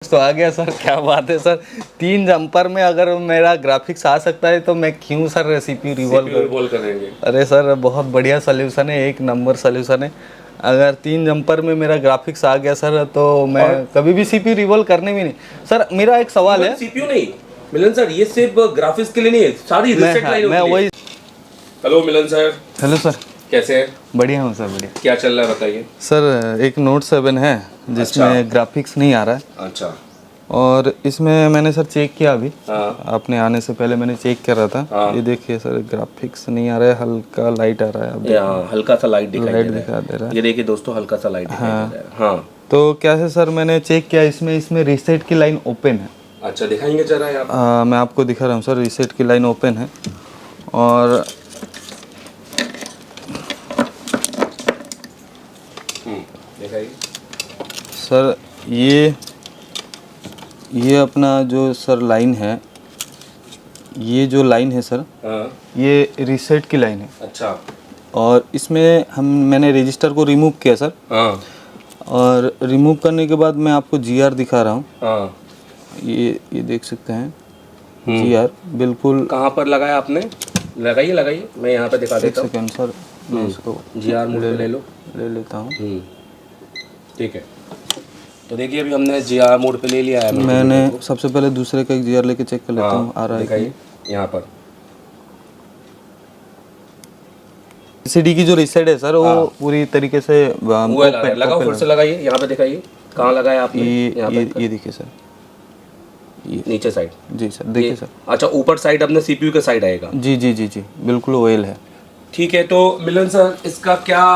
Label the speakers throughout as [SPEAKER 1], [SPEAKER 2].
[SPEAKER 1] तो आ गया सर, क्या बात है सर। 3 जंपर में अगर मेरा ग्राफिक्स आ सकता है तो मैं क्यों सर सीपीयू रिवॉल्व
[SPEAKER 2] करेंगे।
[SPEAKER 1] अरे सर बहुत बढ़िया सोल्यूशन है, एक नंबर सोल्यूशन है। अगर 3 जंपर में मेरा ग्राफिक्स आ गया सर तो मैं कभी भी सीपीयू रिवॉल्व करने भी नहीं। सर मेरा एक सवाल है।
[SPEAKER 2] सीपीयू नहीं मिलन सर, ये सिर्फ ग्राफिक्स के लिए नहीं है, सारी रीसेट लाइन
[SPEAKER 1] मैं
[SPEAKER 2] होती है।
[SPEAKER 1] वही।
[SPEAKER 2] हेलो मिलन सर।
[SPEAKER 1] हेलो सर,
[SPEAKER 2] कैसे हैं?
[SPEAKER 1] बढ़िया हूँ सर, बढ़िया।
[SPEAKER 2] क्या चल रहा है बताइए।
[SPEAKER 1] सर एक नोट 7 है जिसमें ग्राफिक्स नहीं आ रहा है।
[SPEAKER 2] अच्छा।
[SPEAKER 1] और इसमें मैंने सर चेक किया अभी।
[SPEAKER 2] हाँ।
[SPEAKER 1] आपने आने से पहले मैंने चेक कर रहा था।
[SPEAKER 2] हाँ।
[SPEAKER 1] ये देखिए सर, ग्राफिक्स नहीं आ रहा है, हल्का लाइट आ रहा है। अब
[SPEAKER 2] हल्का सा लाइट दिखाई
[SPEAKER 1] लाइट
[SPEAKER 2] दे
[SPEAKER 1] दिखा दे रहा है।
[SPEAKER 2] ये देखिए दोस्तों, हल्का सा लाइट दिखाई दे रहा है। हाँ।
[SPEAKER 1] तो क्या है सर, मैंने चेक किया इसमें रीसेट की लाइन ओपन है।
[SPEAKER 2] अच्छा, दिखाएंगे जरा यहाँ।
[SPEAKER 1] मैं आपको दिखा रहा हूँ सर, रीसेट की लाइन ओपन है। और
[SPEAKER 2] दिखाइए
[SPEAKER 1] सर ये अपना जो सर लाइन है, ये जो लाइन है सर,
[SPEAKER 2] हाँ।
[SPEAKER 1] ये रीसेट की लाइन है।
[SPEAKER 2] अच्छा।
[SPEAKER 1] और इसमें मैंने रजिस्टर को रिमूव किया सर।
[SPEAKER 2] हाँ।
[SPEAKER 1] और रिमूव करने के बाद मैं आपको जीआर दिखा रहा हूँ।
[SPEAKER 2] हाँ।
[SPEAKER 1] ये देख सकते हैं जीआर बिल्कुल।
[SPEAKER 2] कहाँ पर लगाया आपने? लगाइए लगाइए, मैं यहाँ पे दिखा
[SPEAKER 1] एक
[SPEAKER 2] देता हूँ।
[SPEAKER 1] सेकेंड सर, मैं इसको
[SPEAKER 2] जीआर मोड पे
[SPEAKER 1] ले लेता हूँ।
[SPEAKER 2] ठीक है, तो देखिए अभी हमने जीआर मोड पे ले लिया है।
[SPEAKER 1] मैंने सबसे पहले दूसरे का एक जीआर लेके चेक कर लेता हूँ, आ रहा है कि
[SPEAKER 2] दिखाइए यहाँ पर।
[SPEAKER 1] सीडी की जो रीसेट है सर वो पूरी तरीके से
[SPEAKER 2] लगाओ, फिर से लगाइए, यहाँ पे दिखाइए कहाँ लगाया आपने।
[SPEAKER 1] ये देखिए सर, ये
[SPEAKER 2] नीचे साइड।
[SPEAKER 1] जी सर, देखिए सर।
[SPEAKER 2] अच्छा, ऊपर साइड अपने सीपीयू के साइड आएगा।
[SPEAKER 1] जी जी जी जी, बिल्कुल ऑयल है।
[SPEAKER 2] ठीक है, तो मिलन सर इसका क्या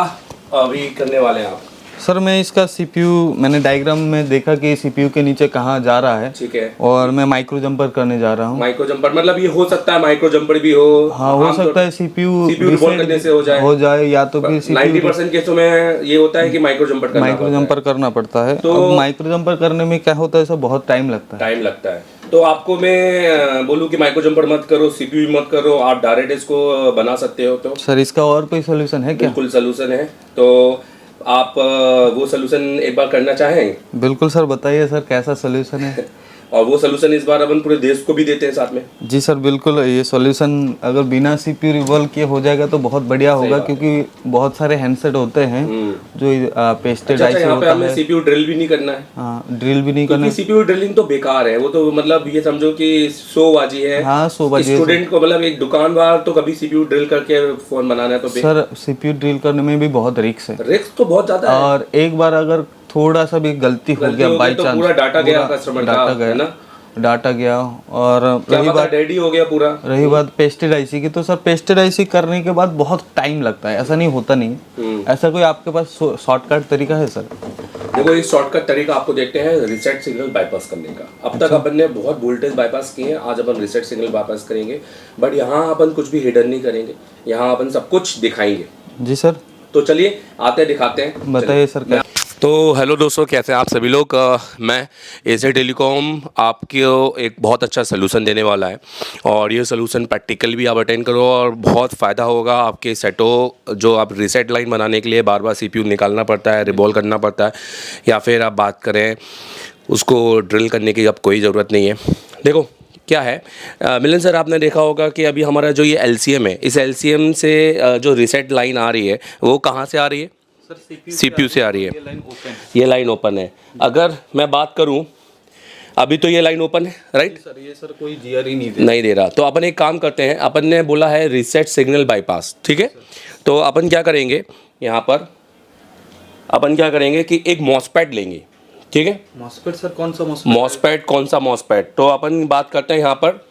[SPEAKER 2] अभी करने वाले हैं आप?
[SPEAKER 1] सर मैं इसका सीपीयू, मैंने डायग्राम में देखा कि सीपीयू के नीचे कहाँ जा रहा है।
[SPEAKER 2] ठीक है।
[SPEAKER 1] और मैं माइक्रो जंपर करने जा रहा हूँ।
[SPEAKER 2] माइक्रो जंपर मतलब ये हो सकता है माइक्रो जंपर भी हो।
[SPEAKER 1] हाँ, हो सकता है सीपीयू
[SPEAKER 2] रिवॉल्व करने से हो जाए
[SPEAKER 1] या तो फिर
[SPEAKER 2] 90% केसों में ये होता है कि माइक्रो जंपर
[SPEAKER 1] करना पड़ता है। तो अब माइक्रो जंपर करने में क्या होता है सर, बहुत टाइम लगता है।
[SPEAKER 2] तो आपको मैं बोलूँ कि माइक्रो जंपर मत करो, सीपीयू मत करो, आप डायरेक्ट इसको बना सकते हो। तो
[SPEAKER 1] सर इसका और कोई सोल्यूशन है क्या?
[SPEAKER 2] बिल्कुल सोल्यूशन है। तो आप वो सोल्यूशन एक बार करना चाहेंगे?
[SPEAKER 1] बिल्कुल सर, बताइए सर कैसा सोल्यूशन है।
[SPEAKER 2] और वो सोल्यूशन इस बार अपन पूरे देश को भी देते हैं साथ में। जी
[SPEAKER 1] सर बिल्कुल, ये सॉल्यूशन अगर बिना सीपीयू रिवॉल्व किए हो जाएगा तो बहुत बढ़िया होगा, क्योंकि बहुत सारे हैंडसेट होते हैं जो पेस्टेड आईसी होता है।
[SPEAKER 2] हमें सीपीयू ड्रिल भी नहीं करना है।
[SPEAKER 1] हाँ, ड्रिल भी नहीं करना है।
[SPEAKER 2] सीपीयू ड्रिलिंग तो बेकार है, वो तो मतलब ये समझो कि शोबाजी है।
[SPEAKER 1] हाँ, शोबाजी।
[SPEAKER 2] स्टूडेंट को मतलब एक दुकानदार तो कभी सीपीयू ड्रिल करके फोन बनाना है तो
[SPEAKER 1] सर सीपीयू ड्रिल करने में भी बहुत रिस्क है।
[SPEAKER 2] रिस्क तो बहुत ज्यादा है।
[SPEAKER 1] और एक बार अगर थोड़ा सा भी गलती हो गया बाई चांस,
[SPEAKER 2] पूरा डाटा गया, कस्टमर का
[SPEAKER 1] डाटा गया। और
[SPEAKER 2] रही बात रेडी हो गया पूरा।
[SPEAKER 1] रही बात पेस्टेड आईसी की, तो सर पेस्टेड आईसी करने के बाद बहुत टाइम लगता है, ऐसा नहीं होता नहीं। ऐसा कोई आपके पास शॉर्टकट तरीका है सर?
[SPEAKER 2] देखो, एक शॉर्टकट तरीका आपको देखते हैं रीसेट सिग्नल बाईपास करने का। अब तक अपन ने बहुत वोल्टेज बाईपास किए हैं, आज अपन रीसेट सिग्नल बाईपास करेंगे। बट यहाँ अपन कुछ भी हिडन नहीं करेंगे, यहाँ अपन सब कुछ दिखाएंगे।
[SPEAKER 1] जी सर।
[SPEAKER 2] तो चलिए आते दिखाते हैं,
[SPEAKER 1] बताइए सर क्या।
[SPEAKER 2] तो हेलो दोस्तों, कैसे हैं आप सभी लोग। मैं एशिया टेलीकॉम आपको एक बहुत अच्छा सलूशन देने वाला है। और ये सलूशन प्रैक्टिकल भी आप अटेंड करो और बहुत फ़ायदा होगा आपके सेटों, जो आप रीसेट लाइन बनाने के लिए बार बार सीपीयू निकालना पड़ता है, रिवॉल्व करना पड़ता है, या फिर आप बात करें उसको ड्रिल करने की अब कोई ज़रूरत नहीं है। देखो क्या है मिलन सर, आपने देखा होगा कि अभी हमारा जो ये LCM है, इस LCM से जो रीसेट लाइन आ रही है वो कहाँ से आ रही है? सीपीयू से आ रही है। ये लाइन ओपन है। अगर मैं बात करूं, अभी तो ये लाइन ओपन है, राइट
[SPEAKER 1] सर? ये सर कोई जीआर ही
[SPEAKER 2] नहीं दे रहा। तो अपन एक काम करते हैं, अपन ने बोला है रीसेट सिग्नल बाईपास, ठीक है। तो अपन क्या करेंगे, यहाँ पर अपन क्या करेंगे कि एक मॉसपेट लेंगे, ठीक है।
[SPEAKER 1] मॉसपेट सर कौन सा
[SPEAKER 2] मॉसपेट? कौन सा मॉसपेट? तो अपन बात करते हैं यहाँ पर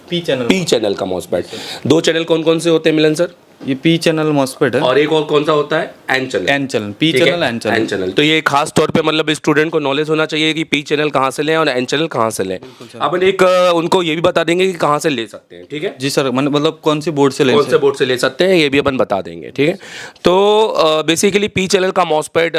[SPEAKER 1] पी चैनल
[SPEAKER 2] का मॉसपेट। 2 चैनल कौन कौन से होते हैं मिलन सर?
[SPEAKER 1] ये पी चैनल मॉसफेट है।
[SPEAKER 2] और एक और कौन सा होता है? N channel.
[SPEAKER 1] P channel, N channel.
[SPEAKER 2] तो ये खास तौर पे मतलब स्टूडेंट को नॉलेज होना चाहिए कि पी चैनल कहाँ से लें और एन चैनल कहाँ से लें। अपन एक उनको ये भी बता देंगे कि कहाँ से ले सकते हैं, ठीक है
[SPEAKER 1] जी सर। मतलब कौन सी बोर्ड से
[SPEAKER 2] ले सकते हैं, ये भी अपन बता देंगे, ठीक है। तो बेसिकली पी चैनल का मॉसफेट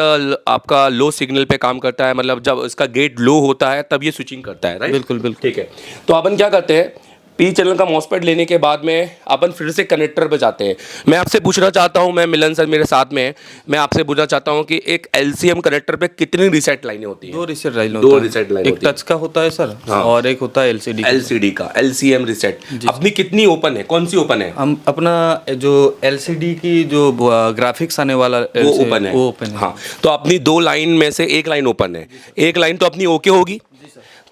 [SPEAKER 2] आपका लो सिग्नल पे काम करता है, मतलब जब इसका गेट लो होता है तब ये स्विचिंग करता है, राइट?
[SPEAKER 1] बिल्कुल।
[SPEAKER 2] ठीक है। तो अपन क्या करते हैं, पी चैनल का मॉसफेट लेने के बाद में अपन फिर से कनेक्टर पे जाते हैं। मैं आपसे पूछना चाहता हूँ, मैं मिलन सर मेरे साथ में है, मैं आपसे पूछना चाहता हूँ कि एक LCM कनेक्टर पे कितनी रीसेट लाइनें होती हैं?
[SPEAKER 1] दो रीसेट लाइन
[SPEAKER 2] दो
[SPEAKER 1] होता है।
[SPEAKER 2] रीसेट लाइन
[SPEAKER 1] एक
[SPEAKER 2] होती है।
[SPEAKER 1] टच का होता है सर, और एक होता है LCD
[SPEAKER 2] का LCM रीसेट। अपनी कितनी ओपन है, कौन सी ओपन है?
[SPEAKER 1] हम अपना जो LCD की जो ग्राफिक्स आने वाला
[SPEAKER 2] वो ओपन है।
[SPEAKER 1] वो ओपन है।
[SPEAKER 2] हाँ, तो अपनी 2 लाइन में से एक लाइन ओपन है, एक लाइन तो अपनी ओके होगी।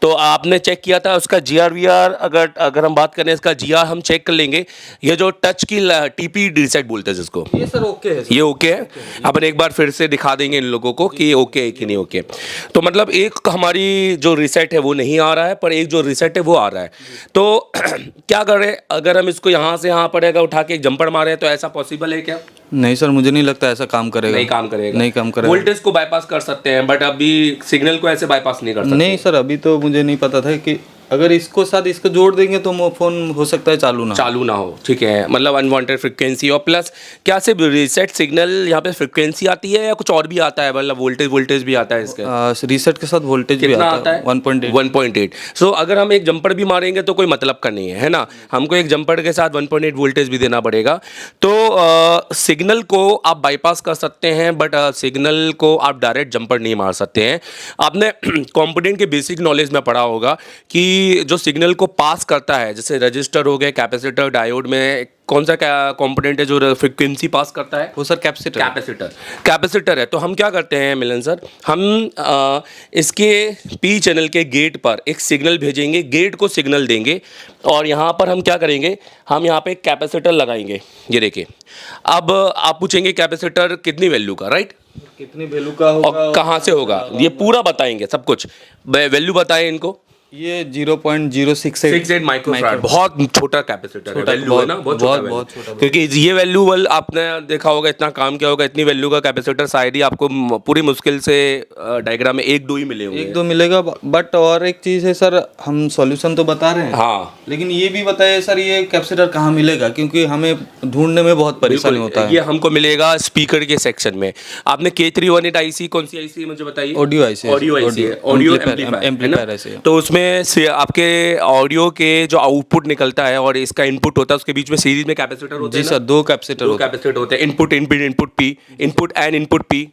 [SPEAKER 2] तो आपने चेक किया था उसका GR अगर हम बात करें इसका GR हम चेक कर लेंगे। ये जो टच की TP रीसेट बोलते हैं जिसको,
[SPEAKER 1] ये सर ओके है सर।
[SPEAKER 2] ये ओके है। अपन एक बार फिर से दिखा देंगे इन लोगों को कि ये ओके है कि नहीं ओके। तो मतलब एक हमारी जो रीसेट है वो नहीं आ रहा है, पर एक जो रीसेट है वो आ रहा है। तो क्या करें, अगर हम इसको यहाँ से यहाँ पड़ेगा उठा के एक जंपर मारे तो ऐसा पॉसिबल है क्या?
[SPEAKER 1] नहीं सर, मुझे नहीं लगता ऐसा काम करेगा।
[SPEAKER 2] नहीं काम करेगा।
[SPEAKER 1] नहीं काम करेगा।
[SPEAKER 2] वोल्टेज को बाईपास कर सकते हैं, बट अभी सिग्नल को ऐसे बाईपास नहीं कर सकते।
[SPEAKER 1] नहीं सर, अभी तो मुझे नहीं पता था कि अगर इसको साथ इसको जोड़ देंगे तो वो फोन हो सकता है चालू ना
[SPEAKER 2] हो। ठीक है, मतलब अनवांटेड फ्रिक्वेंसी। और प्लस क्या सिर्फ रीसेट सिग्नल यहाँ पे फ्रिक्वेंसी आती है या कुछ और भी आता है? मतलब वोल्टेज भी आता है इसके?
[SPEAKER 1] रीसेट के साथ वोल्टेज भी आता है
[SPEAKER 2] 1.8। सो अगर हम एक जंपर भी मारेंगे तो कोई मतलब का नहीं है ना, हमको एक जंपर के साथ 1.8 वोल्टेज भी देना पड़ेगा। तो सिग्नल को आप बाईपास कर सकते हैं, बट सिग्नल को आप डायरेक्ट जंपर नहीं मार सकते हैं। आपने कंपोनेंट के बेसिक नॉलेज में पढ़ा होगा कि जो सिग्नल को पास करता है, जैसे रजिस्टर हो गए, कैपेसिटर, डायोड में कौन सा कंपोनेंट है जो फ्रीक्वेंसी पास करता है?
[SPEAKER 1] वो सर
[SPEAKER 2] कैपेसिटर है। तो हम क्या करते हैं मिलन सर, हम इसके पी चैनल के गेट पर एक सिग्नल भेजेंगे, गेट को सिग्नल देंगे, और यहाँ पर हम क्या करेंगे, हम यहाँ पे एक कैपेसिटर लगाएंगे। ये देखिए, अब आप पूछेंगे कैपेसिटर कितनी वैल्यू का, राइट?
[SPEAKER 1] कितनी वैल्यू का होगा
[SPEAKER 2] और कहाँ से होगा, ये पूरा बताएंगे, सब कुछ वैल्यू बताएं इनको।
[SPEAKER 1] ये 0.068
[SPEAKER 2] माइक्रोफैराड, बहुत छोटा कैपेसिटर है, वैल्यू है ना, बहुत छोटा, क्योंकि ये वैल्यू आपने देखा होगा, इतना काम किया होगा, इतनी वैल्यू का कैपेसिटर शायद ही आपको पूरी मुश्किल से डायग्राम में 1-2 ही मिले होंगे।
[SPEAKER 1] 1-2 मिलेगा। बट और एक चीज है सर, हम सॉल्यूशन तो बता रहे हैं,
[SPEAKER 2] हाँ,
[SPEAKER 1] लेकिन ये भी बताइए सर ये कैपेसिटर कहाँ मिलेगा, क्योंकि हमें ढूंढने में बहुत परेशानी होता है।
[SPEAKER 2] ये हमको मिलेगा स्पीकर के सेक्शन में। आपने K318 IC, कौन सी IC मुझे बताइए?
[SPEAKER 1] ऑडियो IC है, ऑडियो एम्पलीफायर है।
[SPEAKER 2] तो उसमें से आपके ऑडियो के जो आउटपुट निकलता है और इसका इनपुट होता है, उसके बीच में सीरीज में कैपेसिटर होते हैं।
[SPEAKER 1] जी सर, 2 कैपेसिटर
[SPEAKER 2] होते हैं, input P, input and input P।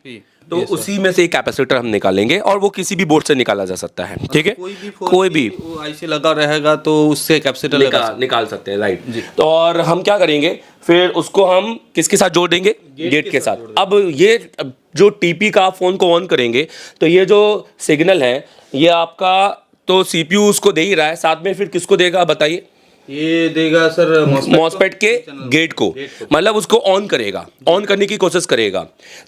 [SPEAKER 2] तो उसी में से एक कैपेसिटर हम निकालेंगे, और वो किसी भी बोर्ड से निकाला जा सकता है। ठीक है, कोई भी
[SPEAKER 1] आईसी लगा रहेगा तो उससे कैपेसिटर
[SPEAKER 2] निकाल सकते हैं, राइट। तो और हम क्या करेंगे, फिर उसको हम किसके साथ जोड़ देंगे? गेट के साथ। अब ये जो टीपी का फोन को ऑन करेंगे तो ये जो सिग्नल है ये आपका तो CPU उसको दे ही रहा है, साथ में फिर किसको देगा बताइए?
[SPEAKER 1] ये देगा सर
[SPEAKER 2] मॉसफेट के गेट को, मतलब उसको ऑन करेगा, ऑन करने की कोशिश करेगा।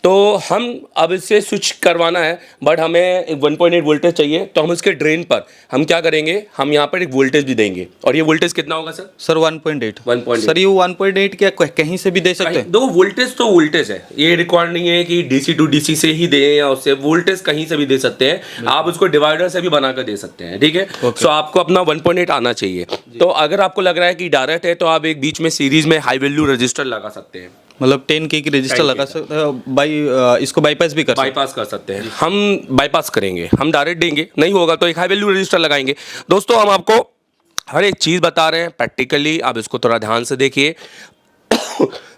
[SPEAKER 2] तो हम अब इससे स्विच करवाना है, बट हमें 1.8 वोल्टेज चाहिए, तो हम उसके ड्रेन पर हम क्या करेंगे, हम यहाँ पर एक वोल्टेज भी देंगे। और ये वोल्टेज कितना होगा सर?
[SPEAKER 1] सर 1.8 सर, ये 1.8 क्या कहीं से भी दे सकते हैं?
[SPEAKER 2] दो वोल्टेज तो वोल्टेज है, ये रिक्वायर्ड नहीं है कि DC to DC से ही दें या उससे, वोल्टेज कहीं से भी दे सकते हैं आप, उसको डिवाइडर से भी बनाकर दे सकते हैं। ठीक है, सो आपको अपना 1.8 आना चाहिए। तो अगर आपको लग रहा है कि डायरेक्ट है तो आप एक बीच में सीरीज में हाई वैल्यू रजिस्टर लगा सकते हैं,
[SPEAKER 1] मतलब 10K की रजिस्टर लगा सकते हैं। इसको बाईपास भी बाईपास
[SPEAKER 2] कर सकते हैं। हम बाईपास करेंगे, हम डायरेक्ट देंगे, नहीं होगा तो एक हाई वैल्यू रजिस्टर लगाएंगे। दोस्तों, हम आपको हर एक चीज़ बता रहे हैं प्रैक्टिकली, आप इसको थोड़ा ध्यान से देखिए।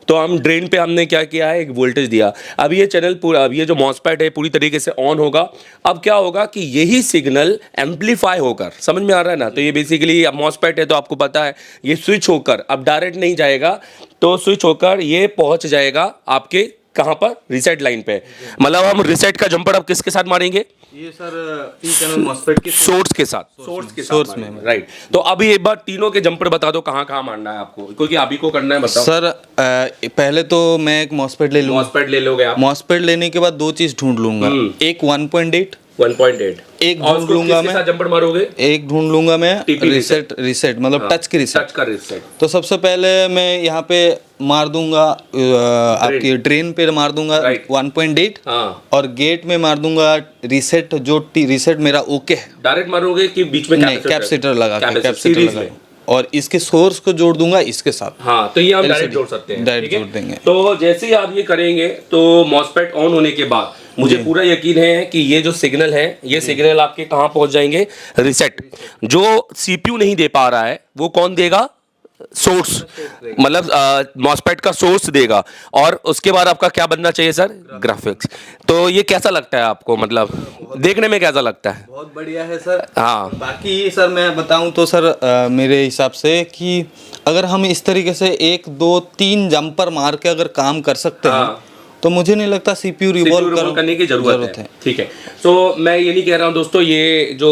[SPEAKER 2] तो हम ड्रेन पे हमने क्या किया है, एक वोल्टेज दिया। अब ये चैनल पूरा, अब ये जो मॉसफेट है पूरी तरीके से ऑन होगा। अब क्या होगा कि यही सिग्नल एम्पलीफाई होकर, समझ में आ रहा है ना, तो ये बेसिकली अब मॉसफेट है तो आपको पता है ये स्विच होकर अब डायरेक्ट नहीं जाएगा, तो स्विच होकर ये पहुंच जाएगा आपके कहाँ पर, रीसेट लाइन पे। मतलब हम रीसेट का जंपर अब किसके साथ मारेंगे?
[SPEAKER 1] ये सर पी चैनल मॉसफेट के
[SPEAKER 2] सोर्स के साथ में, राइट। तो अभी एक बार तीनों के जंपर बता दो कहाँ कहाँ मारना है आपको, क्योंकि अभी को करना है, बताओ
[SPEAKER 1] सर। पहले तो मैं एक मॉसफेट ले लूँगा।
[SPEAKER 2] मॉसफेट ले लोगे आप?
[SPEAKER 1] मॉसफेट लेने के बाद 2 चीज ढूंढ लूंगा, एक 1.8 एक ढूंढ लूंगा मैं,
[SPEAKER 2] जंपर मारोगे?
[SPEAKER 1] एक ढूंढ लूंगा मैं रीसेट मतलब टच की रीसेट। तो सबसे पहले मैं यहाँ पे मार दूंगा आपकी ड्रेन पे मार दूंगा 1.8, और गेट में मार दूंगा रीसेट, जो रीसेट मेरा ओके है।
[SPEAKER 2] डायरेक्ट मारोगे कि बीच में
[SPEAKER 1] कैपेसिटर लगा के, और इसके सोर्स को जोड़ दूंगा इसके साथ।
[SPEAKER 2] हाँ, तो ये हम डायरेक्ट जोड़ सकते हैं,
[SPEAKER 1] डायरेक्ट जोड़ देंगे।
[SPEAKER 2] तो जैसे ही आप ये करेंगे तो मॉसफेट ऑन होने के बाद मुझे पूरा यकीन है कि ये जो सिग्नल है, ये सिग्नल आपके कहाँ पहुंच जाएंगे, रीसेट। जो सीपीयू नहीं दे पा रहा है वो कौन देगा, सोर्स, मतलब मॉसफेट का सोर्स देगा। और उसके बाद आपका क्या बनना चाहिए सर, ग्राफिक्स। तो ये कैसा लगता है आपको, मतलब देखने में कैसा लगता है?
[SPEAKER 1] बहुत बढ़िया है सर।
[SPEAKER 2] हाँ,
[SPEAKER 1] बाकी सर मैं बताऊं तो सर मेरे हिसाब से कि अगर हम इस तरीके से 1 2 3 जंपर मार के अगर काम कर सकते हैं तो मुझे नहीं लगता सीपीयू रिवॉल्व
[SPEAKER 2] करने की जरूरत है। ठीक है, तो मैं ये नहीं कह रहा हूँ दोस्तों, ये जो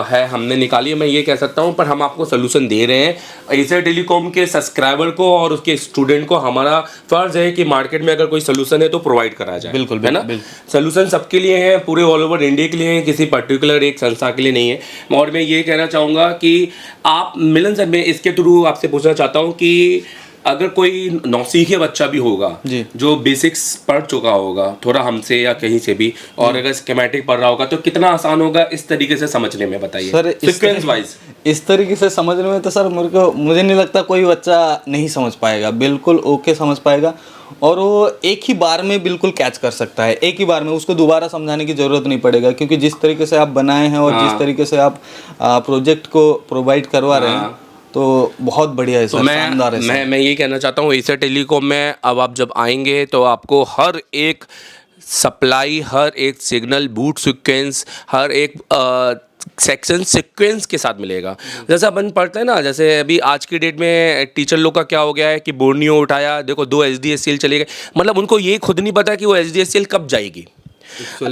[SPEAKER 2] है हमने निकाली है, मैं ये कह सकता हूँ, पर हम आपको सोल्यूशन दे रहे हैं। एशिया टेलीकॉम के सब्सक्राइबर को और उसके स्टूडेंट को हमारा फर्ज है कि मार्केट में अगर कोई सोल्यूशन है तो प्रोवाइड करा जाए।
[SPEAKER 1] बिल्कुल,
[SPEAKER 2] है ना। सोल्यूशन सबके लिए है, पूरे ऑल ओवर इंडिया के लिए है, किसी पर्टिकुलर एक संस्था के लिए नहीं है। और मैं ये कहना चाहूँगा कि आप मिलन सर, मैं इसके थ्रू आपसे पूछना चाहता हूँ कि अगर कोई नौसीखिया बच्चा भी होगा जो बेसिक्स पढ़ चुका होगा थोड़ा हमसे या कहीं से भी, और अगर स्कीमेटिक पढ़ रहा होगा तो कितना आसान होगा इस तरीके से समझने में, बताइए
[SPEAKER 1] सर।
[SPEAKER 2] सीक्वेंस वाइज
[SPEAKER 1] इस तरीके से समझने में तो सर मुझे नहीं लगता कोई बच्चा नहीं समझ पाएगा, बिल्कुल ओके समझ पाएगा। और वो एक ही बार में बिल्कुल कैच कर सकता है, एक ही बार में, उसको दोबारा समझाने की ज़रूरत नहीं पड़ेगा, क्योंकि जिस तरीके से आप बनाए हैं और जिस तरीके से आप प्रोजेक्ट को प्रोवाइड करवा रहे हैं तो बहुत बढ़िया है सर, शानदार है सर।
[SPEAKER 2] मैं ये कहना चाहता हूँ, एशिया टेलीकॉम में अब आप जब आएंगे तो आपको हर एक सप्लाई, हर एक सिग्नल, बूट सीक्वेंस, हर एक सेक्शन सीक्वेंस के साथ मिलेगा। जैसे अपन पढ़ते हैं ना, जैसे अभी आज की डेट में टीचर लोग का क्या हो गया है कि बोर्नियो उठाया, देखो 2 HDSCL चले गए, मतलब उनको ये खुद नहीं पता कि वो HDSCL कब जाएगी।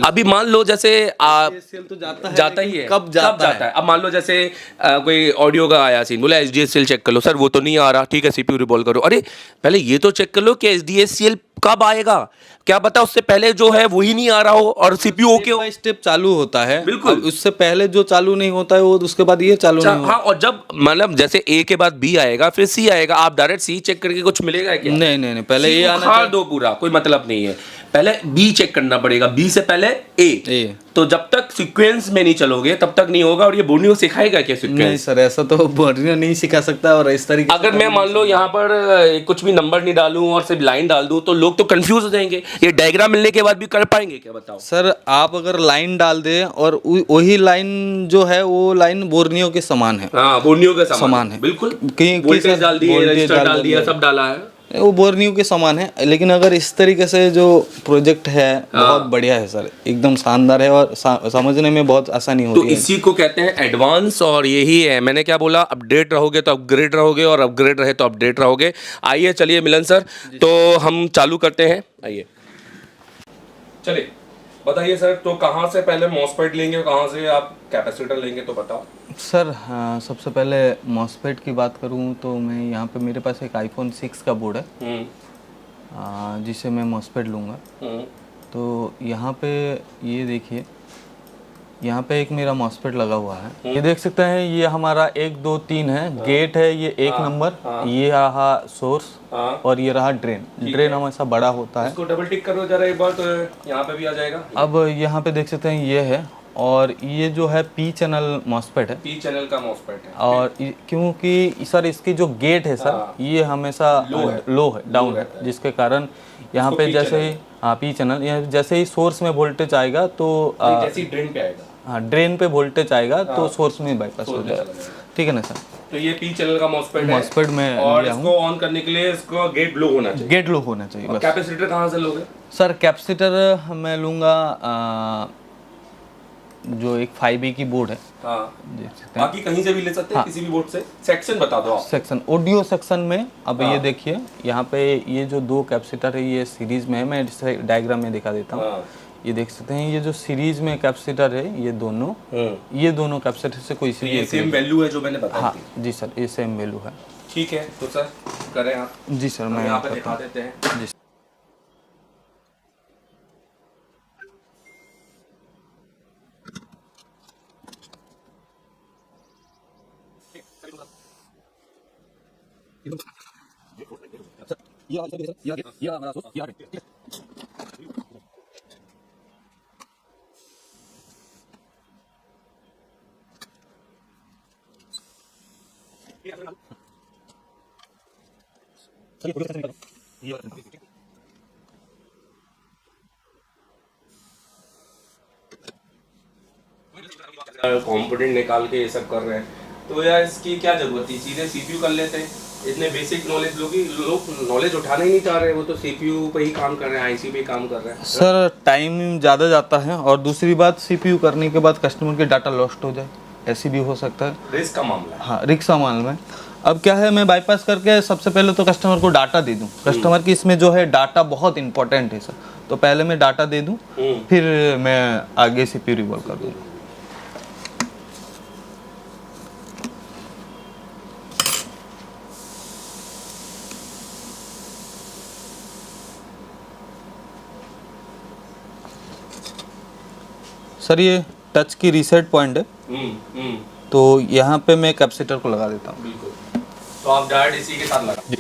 [SPEAKER 2] अभी मान लो जैसे
[SPEAKER 1] तो
[SPEAKER 2] जाता ही है,
[SPEAKER 1] कब जाता है।
[SPEAKER 2] अब मान लो जैसे कोई ऑडियो का आया सीन, बोला HDSCL चेक कर लो, सर वो तो नहीं आ रहा, ठीक है सीपीयू रिवॉल्व करो। अरे पहले ये तो चेक कर लो कि HDSCL कब आएगा, क्या पता उससे पहले जो है वही नहीं आ रहा हो और सीपीयू ओके हो।
[SPEAKER 1] स्टेप चालू होता है,
[SPEAKER 2] बिल्कुल।
[SPEAKER 1] उससे पहले जो चालू नहीं होता है वो उसके बाद ये चालू नहीं होता।
[SPEAKER 2] हाँ, और जब मतलब जैसे ए के बाद बी आएगा फिर सी आएगा, आप डायरेक्ट सी चेक करके कुछ मिलेगा क्या?
[SPEAKER 1] नहीं, पहले ये आना
[SPEAKER 2] चाहिए दो पूरा, कोई मतलब नहीं है, पहले बी चेक करना पड़ेगा, बी से पहले ए। तो जब तक सीक्वेंस में नहीं चलोगे तब तक नहीं होगा। और ये बोर्नियो सिखाएगा क्या सीक्वेंस?
[SPEAKER 1] नहीं सर, ऐसा तो बोर्नियो नहीं सिखा सकता। और इस तरीके
[SPEAKER 2] अगर मैं मान लो यहाँ पर कुछ भी नंबर नहीं डालूं और सिर्फ लाइन डाल दूं तो लोग तो कंफ्यूज हो जाएंगे। ये डायग्राम मिलने के बाद भी कर पाएंगे क्या, बताओ?
[SPEAKER 1] सर आप अगर लाइन डाल दे और वही लाइन जो है वो लाइन बोर्नियो के समान है।
[SPEAKER 2] हाँ, बोर्नियो के
[SPEAKER 1] समान है,
[SPEAKER 2] बिल्कुल। वोल्टेज डाल दिए, रजिस्टर डाल दिया, सब डाला है,
[SPEAKER 1] वो बोर्नियो के समान है। लेकिन अगर इस तरीके से जो प्रोजेक्ट है बहुत बढ़िया है सर, एकदम शानदार है और समझने में बहुत आसानी होती है।
[SPEAKER 2] तो इसी को कहते हैं एडवांस, और यही है, मैंने क्या बोला, अपडेट रहोगे तो अपग्रेड रहोगे और अपग्रेड रहे तो अपडेट रहोगे। आइए चलिए मिलन सर, तो हम चालू करते हैं, आइए चलिए बताइए सर। तो कहाँ से पहले मॉसफेट लेंगे, कहाँ से आप कैपेसिटर लेंगे, तो बताओ
[SPEAKER 1] सर। हाँ, सबसे पहले मॉसफेट की बात करूँ तो मैं यहाँ पे मेरे पास एक iPhone 6 का बोर्ड है जिसे मैं मॉसफेट लूँगा। तो यहाँ पे ये देखिए, यहाँ पे एक मेरा मॉसफेट लगा हुआ है, ये देख सकते हैं। ये हमारा 1 2 3 है, गेट है ये 1 नंबर, ये रहा सोर्स और ये रहा ड्रेन हमेशा बड़ा होता है।
[SPEAKER 2] इसको डबल टिक करो जरा एक बार, तो यहाँ पे भी आ जाएगा।
[SPEAKER 1] अब यहाँ पे देख सकते हैं ये है, और ये जो है पी चैनल मॉसफेट है,
[SPEAKER 2] पी चैनल का मॉसफेट है।
[SPEAKER 1] और क्योंकि सर इसकी जो गेट है सर ये हमेशा लो है, डाउन है, जिसके कारण यहाँ पे जैसे ही पी चैनल, जैसे ही सोर्स में वोल्टेज आएगा तो
[SPEAKER 2] जैसे ही ड्रेन पे आएगा,
[SPEAKER 1] हाँ ड्रेन पे वोल्टेज आएगा तो सोर्स में बाईपास हो जाएगा। ठीक है ना सर?
[SPEAKER 2] तो ये पी चैनल का मॉसफेट
[SPEAKER 1] में
[SPEAKER 2] और इसको ऑन करने के लिए इसको गेट लो होना चाहिए।
[SPEAKER 1] गेट लो होना चाहिए बस।
[SPEAKER 2] कैपेसिटर कहाँ से लोगे
[SPEAKER 1] सर? कैपेसिटर मैं लूँगा जो एक 5E की बोर्ड है, देख सकते हैं।
[SPEAKER 2] बाकी कहीं से भी ले सकते हैं, किसी भी बोर्ड से। सेक्शन बता दो आप।
[SPEAKER 1] सेक्शन, ऑडियो सेक्शन में। अब ये देखिए यहाँ पे ये जो 2 कैपेसिटर है ये सीरीज में है, मैं इसे डायग्राम में दिखा देता हूँ। ये देख सकते हैं, ये जो सीरीज में कैपेसिटर है ये दोनों कैपेसिटर से कोई सी
[SPEAKER 2] सेम वैल्यू है जो मैंने बताया।
[SPEAKER 1] हाँ जी सर, ये सेम वैल्यू है।
[SPEAKER 2] ठीक है, तो सर करें आप।
[SPEAKER 1] जी सर, मैं
[SPEAKER 2] यहाँ पे दिखा देते हैं।
[SPEAKER 1] जी
[SPEAKER 2] कंपोनेंट निकाल के ये सब कर रहे हैं, तो यार इसकी क्या जरूरत थी, सीधे सीपीयू कर लेते हैं। इतने बेसिक नॉलेज लोग नॉलेज उठाना ही नहीं चाह रहे, वो तो सीपीयू पे ही काम कर रहे हैं, आईसी पे ही काम कर रहे हैं।
[SPEAKER 1] सर टाइम ज़्यादा जाता है, और दूसरी बात सीपीयू करने के बाद कस्टमर के डाटा लॉस्ट हो जाए, ऐसी भी हो सकता है।
[SPEAKER 2] रिस्क का मामला है।
[SPEAKER 1] हाँ, रिक्स का मामला है। अब क्या है, मैं बाईपास करके सबसे पहले तो कस्टमर को डाटा दे दूं। कस्टमर की इसमें जो है डाटा बहुत इंपॉर्टेंट है सर, तो पहले मैं डाटा दे दूं, फिर मैं आगे सीपीयू रिवॉल्व कर दूँ। सर ये टच की रीसेट पॉइंट है, तो यहाँ पे मैं कैपेसिटर को लगा देता हूँ।
[SPEAKER 2] बिल्कुल, तो आप डायरेक्ट इसी के साथ लगा।
[SPEAKER 1] जी।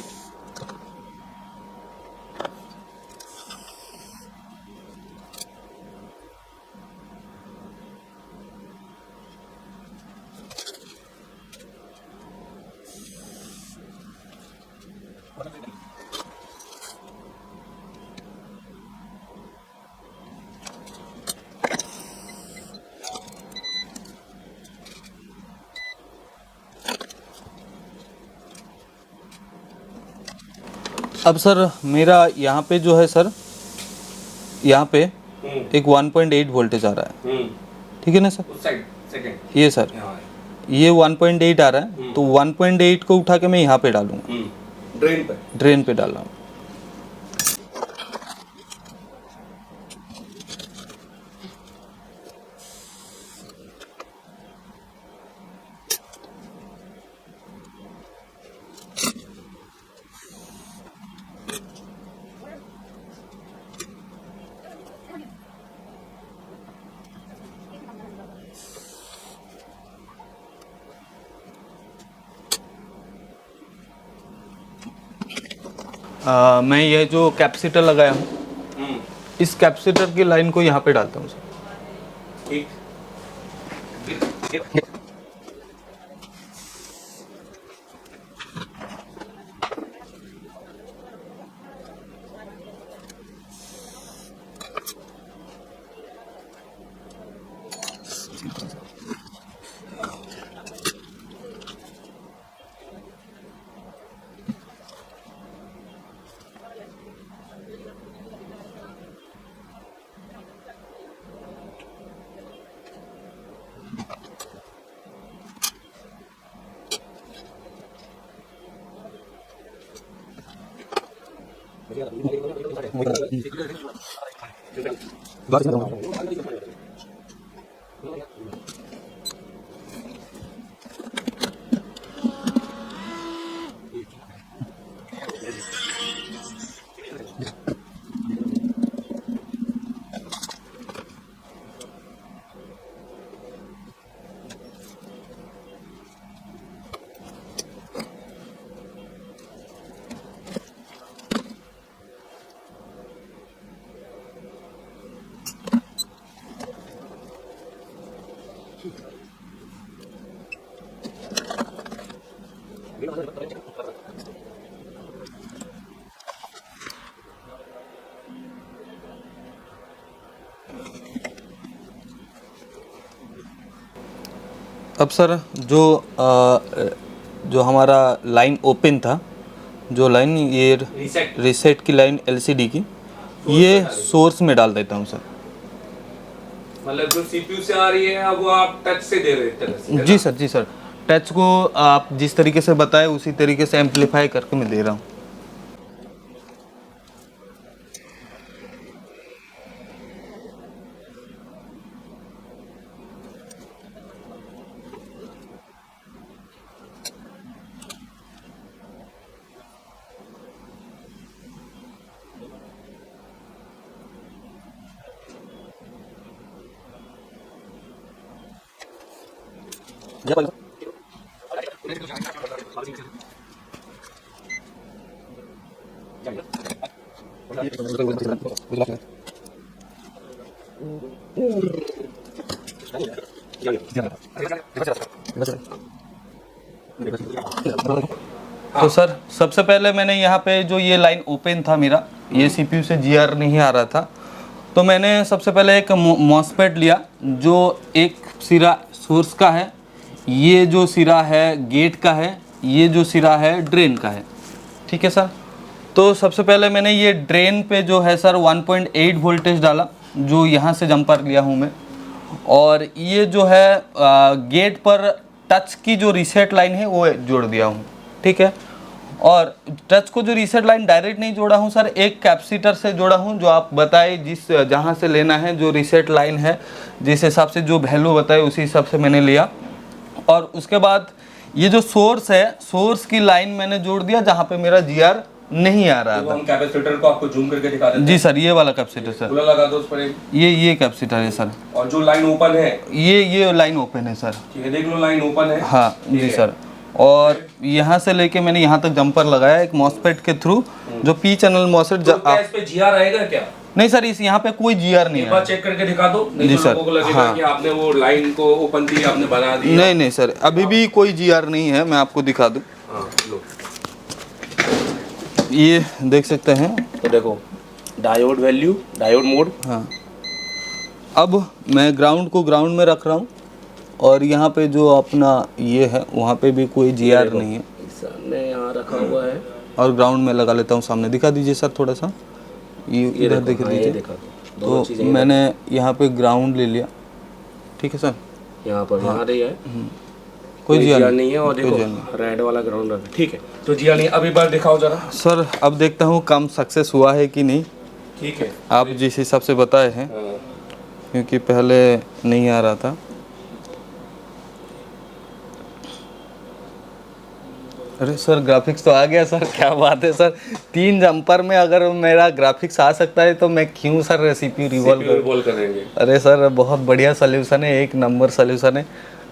[SPEAKER 1] अब सर मेरा यहाँ पे जो है सर, यहाँ पे एक 1.8 वोल्टेज आ रहा है, ठीक है ना सर?
[SPEAKER 2] उस साइड सेकंड
[SPEAKER 1] ये सर, ये 1.8 आ रहा है, तो 1.8 को उठा के मैं यहाँ पे डालूंगा, ड्रेन पे डाल रहा हूँ। मैं ये जो कैपेसिटर लगाया हूँ, इस कैपेसिटर की लाइन को यहाँ पे डालता हूँ सर।
[SPEAKER 2] ठीक।
[SPEAKER 1] अब सर जो हमारा लाइन ओपन था, जो लाइन ये रीसेट की लाइन एलसीडी की, ये सोर्स में डाल देता हूँ सर।
[SPEAKER 2] मतलब जो सीपीयू से आ रही है वो आप टच से दे रहे हैं?
[SPEAKER 1] जी सर, जी सर, टच को आप जिस तरीके से बताए उसी तरीके से एम्पलीफाई करके मैं दे रहा हूँ। तो सर सबसे पहले मैंने यहाँ पे जो ये लाइन ओपन था मेरा, ये सीपीयू से जीआर नहीं आ रहा था, तो मैंने सबसे पहले एक मॉसफेट लिया जो एक सिरा सोर्स का है, ये जो सिरा है गेट का है, ये जो सिरा है ड्रेन का है। ठीक है सर। तो सबसे पहले मैंने ये ड्रेन पे जो है सर 1.8 वोल्टेज डाला, जो यहाँ से जंपर लिया हूँ मैं। और ये जो है गेट पर टच की जो रीसेट लाइन है वो जोड़ दिया हूँ। ठीक है। और टच को जो रीसेट लाइन डायरेक्ट नहीं जोड़ा हूँ सर, एक कैपेसिटर से जोड़ा हूँ, जो आप बताए जिस जहाँ से लेना है, जो रीसेट लाइन है जिस हिसाब से जो वैल्यू बताए उसी हिसाब से मैंने लिया। और उसके बाद ये जो सोर्स है, सोर्स की लाइन मैंने जोड़ दिया जहाँ पे मेरा जीआर नहीं आ रहा था।
[SPEAKER 2] हम कैपेसिटर को आपको जूम करके दिखा देते हैं।
[SPEAKER 1] जी सर, ये वाला कैपेसिटर सर,
[SPEAKER 2] खुला लगा दो उस पर एक।
[SPEAKER 1] ये कैपेसिटर है सर।
[SPEAKER 2] और जो लाइन ओपन है,
[SPEAKER 1] ये लाइन ओपन है सर।
[SPEAKER 2] ठीक है, देख लो लाइन ओपन है।
[SPEAKER 1] हाँ जी सर। और यहाँ से लेके मैंने यहाँ तक जंपर लगाया एक मॉसफेट के थ्रू, जो पी चैनल मॉसफेट।
[SPEAKER 2] तो क्या इस पे जीआर आएगा क्या?
[SPEAKER 1] नहीं सर, इस यहाँ पे कोई जीआर नहीं है।
[SPEAKER 2] एक बार चेक करके दिखा दो, नहीं
[SPEAKER 1] जी
[SPEAKER 2] तो
[SPEAKER 1] सर।
[SPEAKER 2] लोगों को लगेगा
[SPEAKER 1] हाँ।
[SPEAKER 2] कि आपने वो लाइन को ओपन की, आपने बना दी।
[SPEAKER 1] नहीं सर, अभी भी कोई जीआर नहीं है, मैं आपको दिखा दूँ।
[SPEAKER 2] हाँ, लो।
[SPEAKER 1] ये देख सकते हैं।
[SPEAKER 2] तो देखो डायोड वैल्यू, डायोड मोड।
[SPEAKER 1] हाँ, अब मैं ग्राउंड को ग्राउंड में रख रहा हूँ, और यहाँ पे जो अपना ये है वहाँ पे भी कोई जीआर नहीं है,
[SPEAKER 2] सामने यहाँ रखा हुआ है।
[SPEAKER 1] और ग्राउंड में लगा लेता हूँ सामने। दिखा दीजिए सर थोड़ा सा, ये इधर देख लीजिए। तो मैंने यहाँ पे ग्राउंड ले लिया। ठीक है सर।
[SPEAKER 2] यहाँ पर यहाँ रही है,
[SPEAKER 1] कोई जीआर
[SPEAKER 2] नहीं है। और देखो रेड वाला ग्राउंड रखा। ठीक है, तो जीआर नहीं। अभी बार दिखाओ जरा
[SPEAKER 1] सर। अब देखता हूँ काम सक्सेस हुआ है कि नहीं।
[SPEAKER 2] ठीक है,
[SPEAKER 1] आप जिस हिसाब से बताए हैं, क्योंकि पहले नहीं आ रहा था। अरे सर, ग्राफिक्स तो आ गया सर, क्या बात है सर। 3 जंपर में अगर मेरा ग्राफिक्स आ सकता है तो मैं क्यों सर सीपीयू रिवॉल्व
[SPEAKER 2] करेंगे।
[SPEAKER 1] अरे सर, बहुत बढ़िया सल्यूशन है, एक नंबर सल्यूशन है।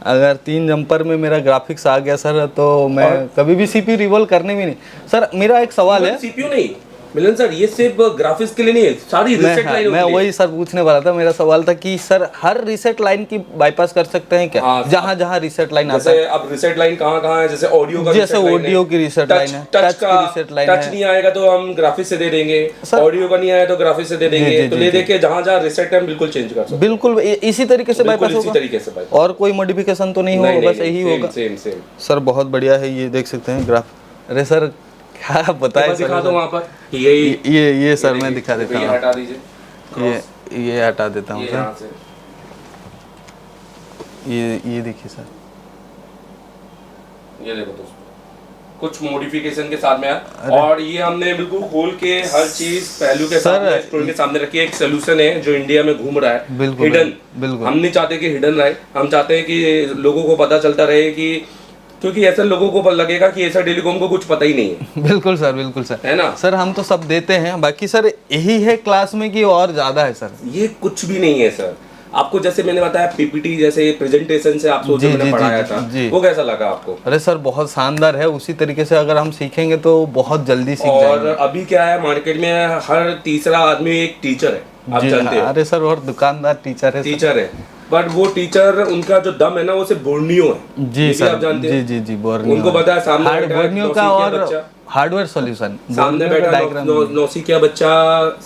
[SPEAKER 1] अगर 3 जंपर में मेरा ग्राफिक्स आ गया सर, तो मैं कभी भी सीपीयू रिवॉल्व करने भी नहीं। सर मेरा एक सवाल है।
[SPEAKER 2] सीपीयू नहीं मिलन सर, ये सिर्फ ग्राफिक्स के लिए नहीं है, सारी रीसेट लाइन।
[SPEAKER 1] मैं वही सर पूछने वाला था। मेरा सवाल था कि सर हर रीसेट लाइन की बाईपास कर सकते हैं क्या? जहाँ जहाँ रीसेट लाइन आता है।
[SPEAKER 2] अब रीसेट लाइन कहाँ कहाँ है? जैसे ऑडियो का,
[SPEAKER 1] जैसे ऑडियो की रीसेट लाइन है, टच की रीसेट लाइन है।
[SPEAKER 2] टच नहीं आएगा तो हम ग्राफिक्स से दे देंगे, ऑडियो का नहीं आया तो ग्राफिक्स से दे देंगे। तो ले देके जहाँ जहाँ रीसेट है बिल्कुल चेंज कर सकते।
[SPEAKER 1] बिल्कुल इसी तरीके से बाईपास होगा,
[SPEAKER 2] इसी तरीके से।
[SPEAKER 1] और कोई मॉडिफिकेशन तो नहीं होगा, बस यही होगा।
[SPEAKER 2] सेम
[SPEAKER 1] सर बहुत बढ़िया है, ये देख सकते हैं ग्राफ। अरे सर क्या बताए सर,
[SPEAKER 2] दिखा दो वहाँ पर। ये
[SPEAKER 1] सर मैं दिखा देता हूँ।
[SPEAKER 2] हटा दीजिए,
[SPEAKER 1] ये हटा देता हूँ सर। ये देखिए सर,
[SPEAKER 2] ये देखो दोस्तों, कुछ मॉडिफिकेशन के साथ में है। और ये हमने बिल्कुल खोल के हर चीज पहलू के साथ में स्टूडेंट के सामने रखी है। एक सोल्यूशन है जो इंडिया में घूम रहा है, हिडन। बिल्कुल हम नहीं चाहते कि हिडन रहे, हम चाहते हैं कि लोगों को पता चलता रहे, कि क्योंकि ऐसे लोगों को लगेगा कि एसर टेलीकॉम को कुछ पता ही नहीं है। बिल्कुल सर, है ना
[SPEAKER 1] सर। हम तो सब देते हैं, बाकी सर यही है क्लास में कि और ज्यादा है सर।
[SPEAKER 2] ये कुछ भी नहीं है सर। आपको जैसे मैंने बताया पीपीटी जैसे प्रेजेंटेशन से आप सोचो मैंने पढ़ाया था, वो कैसा लगा आपको?
[SPEAKER 1] अरे सर बहुत शानदार है। उसी तरीके से अगर हम सीखेंगे तो बहुत जल्दी सीख जाएंगे।
[SPEAKER 2] और अभी क्या है, मार्केट में हर तीसरा आदमी एक टीचर है, आप जानते हैं।
[SPEAKER 1] अरे सर, और दुकानदार टीचर है।
[SPEAKER 2] बट वो टीचर, उनका जो दम है ना, वो सिर्फ बोर्नियो है।
[SPEAKER 1] जी सर,
[SPEAKER 2] आप जानते हैं।
[SPEAKER 1] जी बोर्नियो।
[SPEAKER 2] उनको पता है सामने
[SPEAKER 1] बोर्नियो का और हार्डवेयर सॉल्यूशन।
[SPEAKER 2] सामने बैठा नौसिखिया बच्चा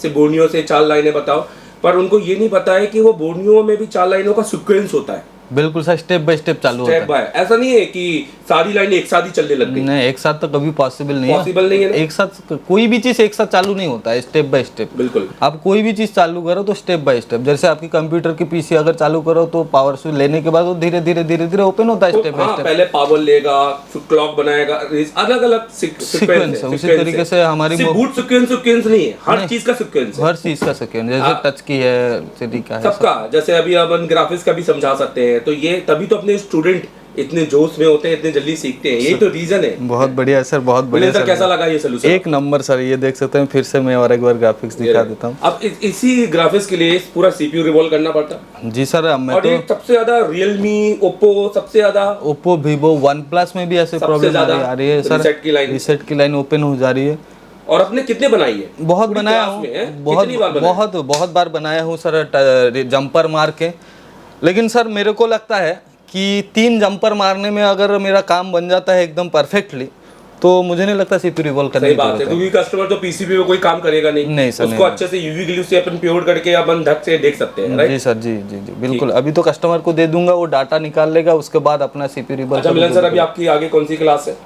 [SPEAKER 2] से बोर्नियो से 4 लाइनें बताओ, पर उनको ये नहीं पता है कि वो बोर्नियो में भी 4 लाइनों का सीक्वेंस होता है।
[SPEAKER 1] बिल्कुल सर, स्टेप बाय स्टेप चालू होता है।
[SPEAKER 2] ऐसा नहीं है कि सारी लाइन एक साथ ही चलने लग गई।
[SPEAKER 1] नहीं, एक साथ तो कभी पॉसिबल नहीं है। एक साथ कोई भी चीज एक साथ चालू नहीं होता है, स्टेप बाय स्टेप।
[SPEAKER 2] बिल्कुल,
[SPEAKER 1] आप कोई भी चीज चालू करो तो स्टेप बाय स्टेप। जैसे आपकी कंप्यूटर की पीसी अगर चालू करो तो पावर स्विच लेने के बाद वो धीरे धीरे ओपन होता है, स्टेप बाय स्टेप।
[SPEAKER 2] पहले पावर लेगा, फिर क्लॉक बनाएगा, अलग अलग सीक्वेंस है।
[SPEAKER 1] उसी तरीके से हमारी
[SPEAKER 2] बूट सीक्वेंस नहीं है, हर चीज का सीक्वेंस है।
[SPEAKER 1] हर चीज का सीक्वेंस, जैसे टच की है, सिटी का है,
[SPEAKER 2] सबका। जैसे अभी अपन ग्राफिक्स का भी समझा सकते हैं, तो ये तभी तो अपने स्टूडेंट इतने जोश में होते हैं, इतने जल्दी सीखते हैं। यही तो रीजन है।
[SPEAKER 1] बहुत बढ़िया सर, बहुत बढ़िया सर।
[SPEAKER 2] कैसा लगा ये सॉल्यूशन?
[SPEAKER 1] एक नंबर सर। ये देख सकते हैं, फिर से मैं और एक बार ग्राफिक्स दिखा देता हूँ।
[SPEAKER 2] अब इसी ग्राफिक्स के लिए पूरा सीपीयू रिवॉल्व करना पड़ता।
[SPEAKER 1] जी सर। मैं
[SPEAKER 2] और ये सबसे ज्यादा रियलमी, ओप्पो, सबसे ज्यादा
[SPEAKER 1] ओप्पो, वीवो, वन प्लस में भी ऐसे प्रॉब्लम आ रही है सर। रीसेट की लाइन ओपन हो जा रही है।
[SPEAKER 2] और आपने कितने बनाई है?
[SPEAKER 1] बहुत बनाया हूँ, बहुत बार बनाया हूँ सर, जंपर मार के। लेकिन सर मेरे को लगता है कि 3 जंपर मारने में अगर मेरा काम बन जाता है एकदम परफेक्टली, तो मुझे नहीं लगता CPU रिवॉल्व करने
[SPEAKER 2] सही
[SPEAKER 1] की
[SPEAKER 2] बात है,
[SPEAKER 1] जरूरत है।
[SPEAKER 2] क्योंकि कस्टमर तो पीसीबी में कोई काम करेगा नहीं
[SPEAKER 1] सर,
[SPEAKER 2] उसको
[SPEAKER 1] नहीं।
[SPEAKER 2] अच्छे से यूवी ग्लू से अपन प्योर करके अपन ढक से देख सकते हैं, राइट?
[SPEAKER 1] जी सर, जी जी जी बिल्कुल। अभी तो कस्टमर को दे दूंगा, वो डाटा निकाल लेगा, उसके बाद अपना CPU रिवॉल्व।
[SPEAKER 2] अच्छा मिलन सर, अभी आपकी आगे कौन सी क्लास है?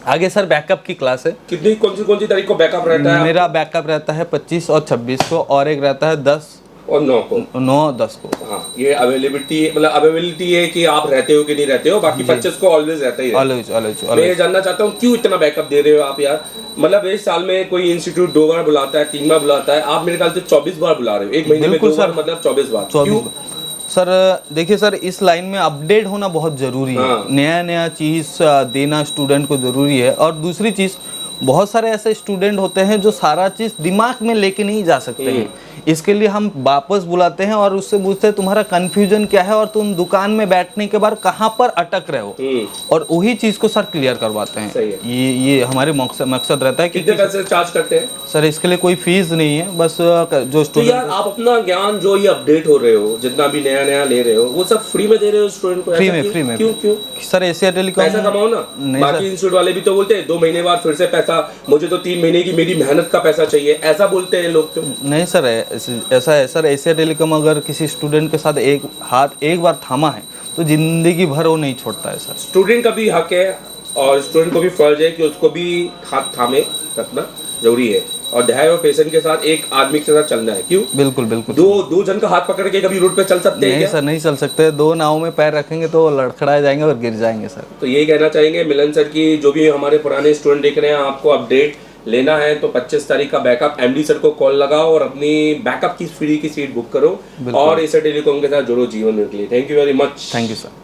[SPEAKER 1] आगे सर बैकअप की क्लास है।
[SPEAKER 2] कितनी कौन सी तारीख को बैकअप रहता है?
[SPEAKER 1] मेरा बैकअप रहता है 25 और 26 को, और एक रहता है 10
[SPEAKER 2] और 9 को।
[SPEAKER 1] 9-10 को।
[SPEAKER 2] हाँ, ये अवेलेबिलिटी है कि आप रहते हो कि नहीं रहते हो, बाकी 25 को ऑलवेज रहता ही है।
[SPEAKER 1] ऑलवेज ऑलवेज
[SPEAKER 2] मैं ये जानना चाहता हूँ क्यों इतना बैकअप दे रहे हो आप यार? मतलब एक साल में कोई इंस्टीट्यूट 2 बार बुलाता है, 3 बार बुलाता है, आप मेरे ख्याल से 24 बार बुला रहे हो एक महीने में। 2 बार मतलब 24 बार। क्यों?
[SPEAKER 1] सर देखिए सर, इस लाइन में अपडेट होना बहुत ज़रूरी है। नया नया चीज़ देना स्टूडेंट को ज़रूरी है। और दूसरी चीज़, बहुत सारे ऐसे स्टूडेंट होते हैं जो सारा चीज़ दिमाग में लेके नहीं जा सकते हैं। इसके लिए हम वापस बुलाते हैं और उससे पूछते हैं तुम्हारा कन्फ्यूजन क्या है और तुम दुकान में बैठने के बाद कहाँ पर अटक रहे हो, और वही चीज़ को सर क्लियर करवाते हैं। ये हमारे मकसद रहता है कि
[SPEAKER 2] कितने पैसे चार्ज करते हैं?
[SPEAKER 1] सर इसके लिए कोई फीस नहीं है, बस जो स्टूडेंट।
[SPEAKER 2] तो यार आप अपना ज्ञान जो ये अपडेट हो रहे हो, जितना भी नया नया ले रहे हो, वो सब फ्री में दे रहे हो स्टूडेंट को?
[SPEAKER 1] फ्री में
[SPEAKER 2] क्यों?
[SPEAKER 1] सर एशिया टेलीकॉम
[SPEAKER 2] पैसा कमाओ ना। बाकी इंस्टीट्यूट वाले भी तो बोलते हैं 2 महीने बाद फिर से पैसा, मुझे तो 3 महीने की मेरी मेहनत का पैसा चाहिए, ऐसा बोलते हैं लोग। तो नहीं
[SPEAKER 1] सर, ऐसा है सर, एशिया टेलीकॉम अगर किसी स्टूडेंट के साथ एक बार थामा है तो जिंदगी भर वो नहीं छोड़ता है सर।
[SPEAKER 2] स्टूडेंट का भी हक है और स्टूडेंट को भी फर्ज है कि उसको भी हाथ थामे रखना जरूरी है, और धैर्य और पेशेंस के साथ एक आदमी के साथ चलना है। क्यों?
[SPEAKER 1] बिल्कुल बिल्कुल।
[SPEAKER 2] दो जन का हाथ पकड़ के कभी रोड पे चल सकते हैं?
[SPEAKER 1] नहीं सर, नहीं चल सकते। 2 नाव में पैर रखेंगे तो लड़खड़ा जाएंगे और गिर जाएंगे सर।
[SPEAKER 2] तो यही कहना चाहेंगे मिलन सर की, जो भी हमारे पुराने स्टूडेंट देख रहे हैं, आपको अपडेट लेना है तो 25 तारीख का बैकअप एमडी सर को कॉल लगाओ और अपनी बैकअप की फ्री की सीट बुक करो और एशिया टेलीकॉम के साथ जुड़ो जीवन के लिए। Thank you very much.
[SPEAKER 1] Thank you sir.